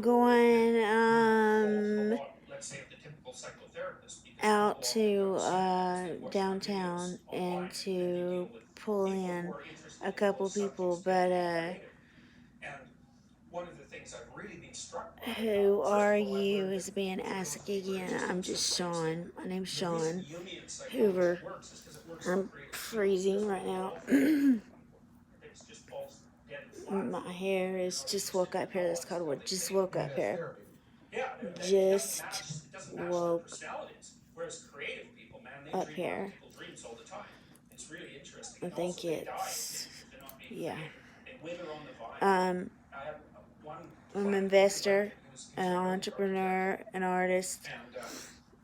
going out to downtown and to pull in a couple people, but who are you is being asked again. I'm just Sean. My name's Sean Hoover. I'm freezing right now. My hair is just woke up here. That's called what? Just woke up here. Just woke up here. I think it's, yeah. Um, I'm an investor, an entrepreneur, an artist.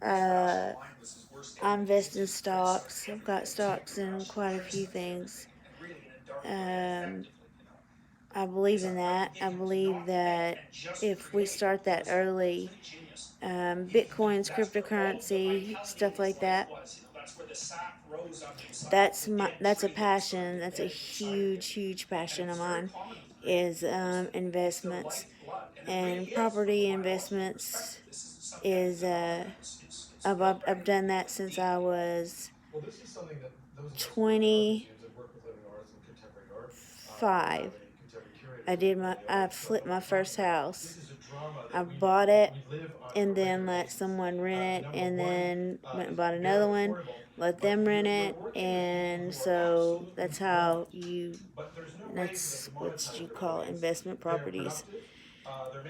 Uh, I invest in stocks. I've got stocks in quite a few things. Um, I believe in that. I believe that if we start that early, Bitcoin's cryptocurrency, stuff like that. That's a passion. That's a huge passion of mine. Is investments and property investments. Is I've done that since I was 25. I flipped my first house. I bought it and then let someone rent it, and then went and bought another one, let them rent it, and so that's what you call investment properties.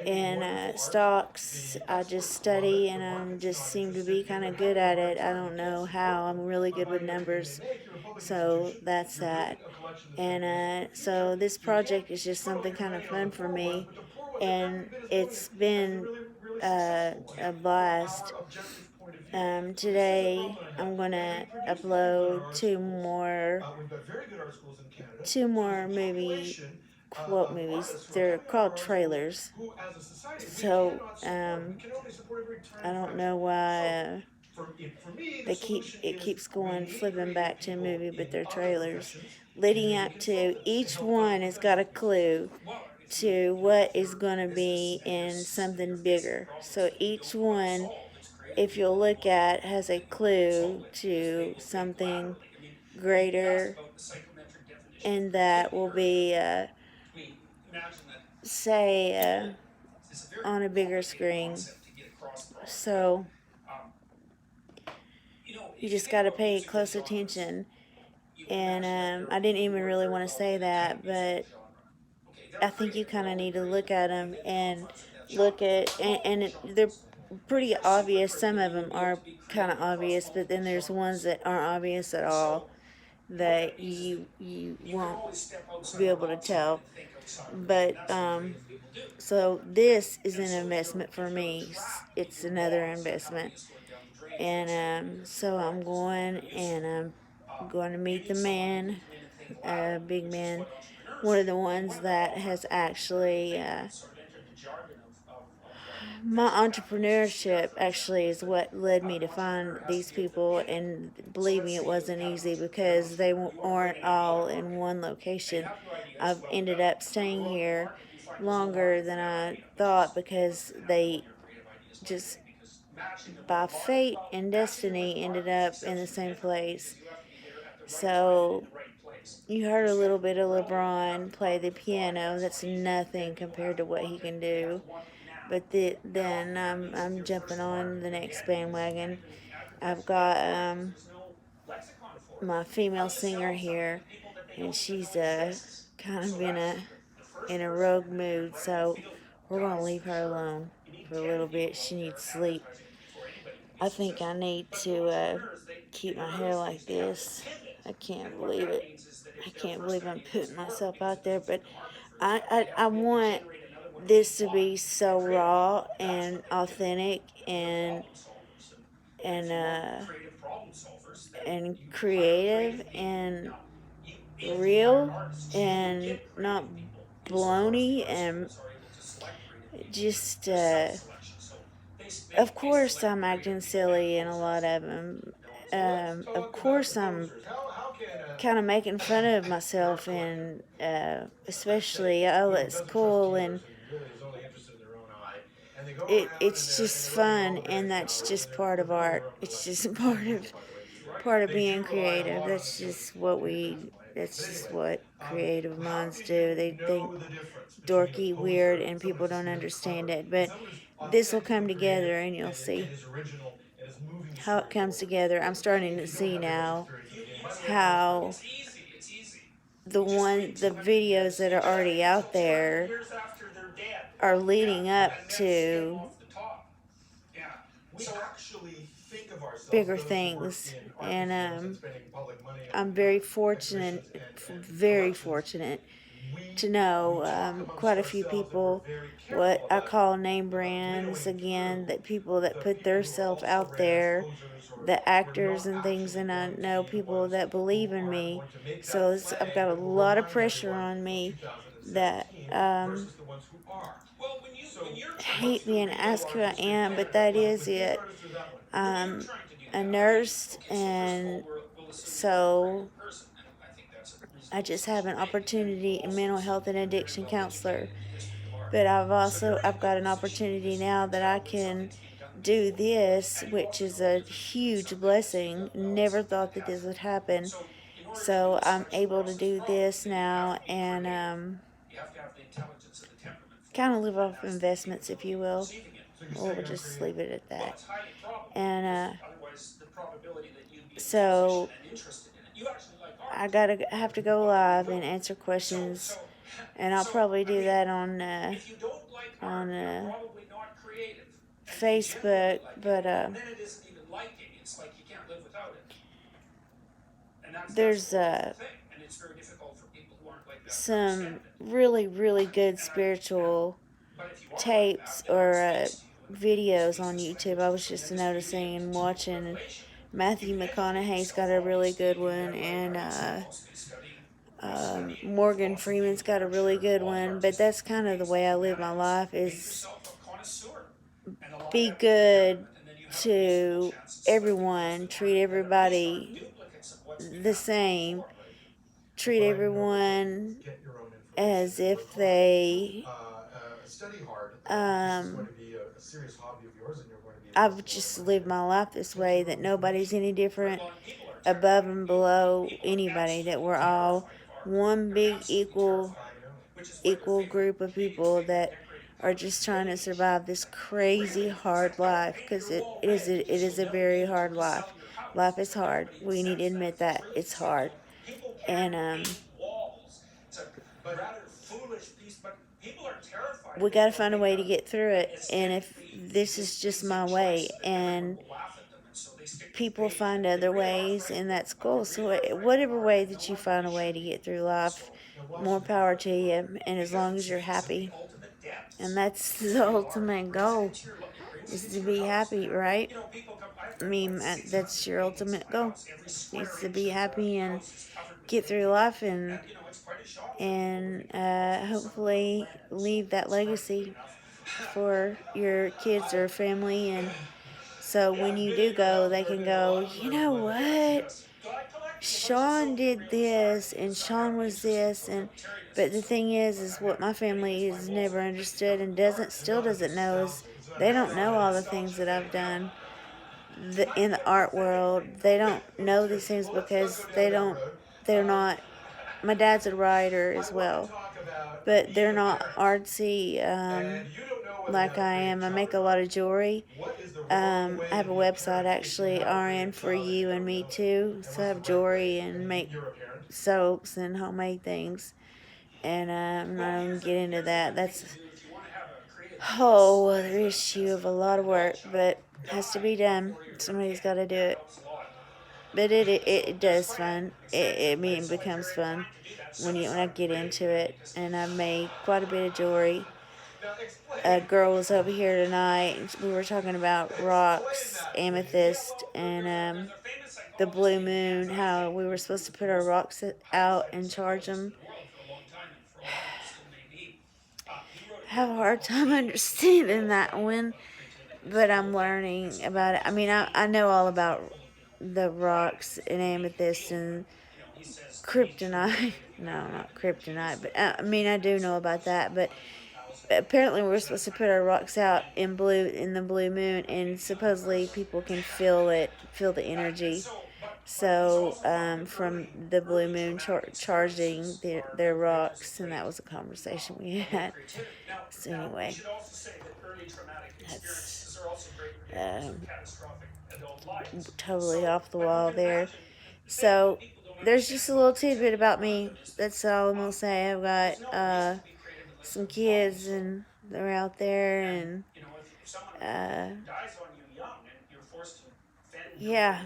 And stocks, I just study and I just seem to be kind of good at it. I don't know how. I'm really good with numbers, so that's that. And so this project is just something kind of fun for me, and it's been a blast. Today I'm gonna upload two more quote movies. They're called trailers. So I don't know why it keeps going flipping back to a movie, but they're trailers. Leading up to each one has got a clue to what is going to be in something bigger. So each one, if you'll look at, has a clue to something greater, and that will be, say, on a bigger screen. So you just got to pay close attention. And I didn't even really want to say that, but I think you kind of need to look at them and they're pretty obvious. Some of them are kind of obvious, but then there's ones that aren't obvious at all that you won't be able to tell. But so this is an investment for me. It's another investment, and so I'm going and I'm going to meet the man, big man, one of the ones that has actually my entrepreneurship actually is what led me to find these people, and believe me, it wasn't easy because they aren't all in one location. I've ended up staying here longer than I thought because they just by fate and destiny ended up in the same place. So you heard a little bit of LeBron play the piano. That's nothing compared to what he can do. But then I'm jumping on the next bandwagon. I've got my female singer here, and she's kind of in a rogue mood. So we're gonna leave her alone for a little bit. She needs sleep. I think I need to keep my hair like this. I can't believe it. I can't believe I'm putting myself out there, but I want this to be so raw and authentic and uh, and creative and real and not baloney and just of course I'm acting silly in a lot of them. Of course I'm kind of making fun of myself, and especially, oh, it's cool, and it's just fun, and that's just part of art. It's just part of being creative. That's just what creative minds do. They think dorky, weird, and people don't understand it. But this will come together, and you'll see how it comes together. I'm starting to see now how the videos that are already out there are leading up to bigger things, and I'm very fortunate to know quite a few people, what I call name brands again, that people that put their self out there, the actors and things, and I know people that believe in me. So I've got a lot of pressure on me that hate being asked who I am, but that is it. I'm a nurse, and so I just have an opportunity in mental health and addiction counselor. But I've got an opportunity now that I can do this, which is a huge blessing. Never thought that this would happen. So I'm able to do this now, and kind of live off investments, if you will. We'll just leave it at that. And so I have to go live and answer questions, and I'll probably do that on Facebook. But there's some really good spiritual tapes or videos on YouTube. I was just noticing and watching. Matthew McConaughey's got a really good one, and Morgan Freeman's got a really good one. But that's kind of the way I live my life: is be good to everyone, treat everybody the same, treat everyone as if they I've just lived my life this way, that nobody's any different above and below anybody, that we're all one big equal group of people that are just trying to survive this crazy hard life, because it is a very hard life. Life is hard. We need to admit that it's hard, and we got to find a way to get through it. And if this is just my way, and people find other ways, and that's cool. So whatever way that you find a way to get through life, more power to you. And as long as you're happy, and that's the ultimate goal, is to be happy, right? I mean, that's your ultimate goal, is to be happy and get through life, and hopefully leave that legacy for your kids or family. And so when you do go, they can go, you know what? Sean did this, and Sean was this, and but the thing is what my family has never understood and doesn't know, is they don't know all the things that I've done in the art world. They don't know these things because they're not. My dad's a writer as well, but they're not artsy like I am. I make a lot of jewelry. I have a website, actually, RN for you and me too. So I have jewelry and make soaps and homemade things. And I'm not going to get into that. That's a whole other issue of a lot of work, but has to be done. Somebody's got to do it. But it does fun. It becomes fun when I get into it. And I've made quite a bit of jewelry. A girl was over here tonight, and we were talking about rocks, amethyst, and the blue moon, how we were supposed to put our rocks out and charge them. I have a hard time understanding that one, but I'm learning about it. I mean, I know all about the rocks and amethyst and kryptonite. No, not kryptonite, but I mean I do know about that. But apparently we're supposed to put our rocks out in the blue moon, and supposedly people can feel the energy. So from the blue moon charging their rocks, and that was a conversation we had. So anyway, that's um, totally off the wall there. So there's just a little tidbit about me. That's all I'm gonna say. I've got some kids, and they're out there, and uh, yeah,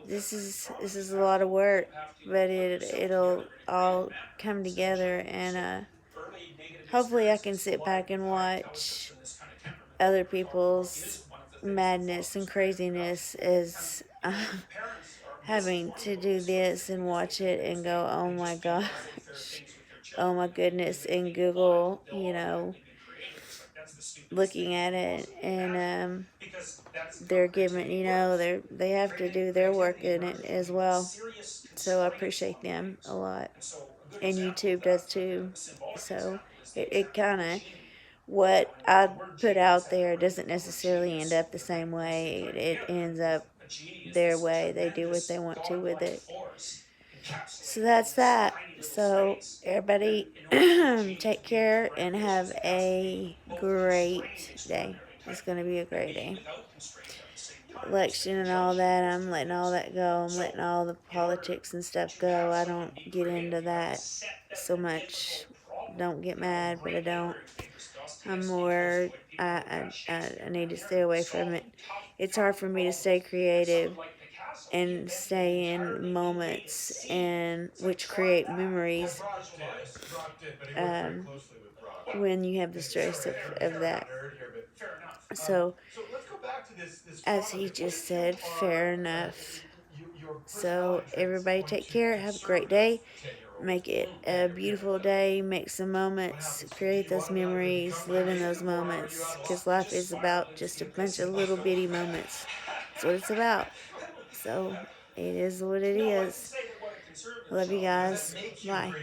this is a lot of work, but it'll all come together, and hopefully I can sit back and watch other people's madness and craziness as having to do this and watch it and go, oh my gosh, oh my goodness, and Google, looking at it, and they're giving, they have to do their work in it as well. So I appreciate them a lot, and YouTube does too. So it kind of, what I put out there doesn't necessarily end up the same way. It ends up their way. They do what they want to with it. So that's that. So everybody take care and have a great day. It's going to be a great day. Election and all that, I'm letting all that go. I'm letting all the politics and stuff go. I don't get into that so much. Don't get mad, but I don't. I'm more, I need to stay away from it. It's hard for me to stay creative and stay in moments and which create memories um, when you have the stress of that. So, as he just said, fair enough. So, everybody take care. Have a great day. Make it a beautiful day. Make some moments. Create those memories. Live in those moments. Because life is about just a bunch of little bitty moments. That's what it's about. So, it is what it is. Love you guys. Bye.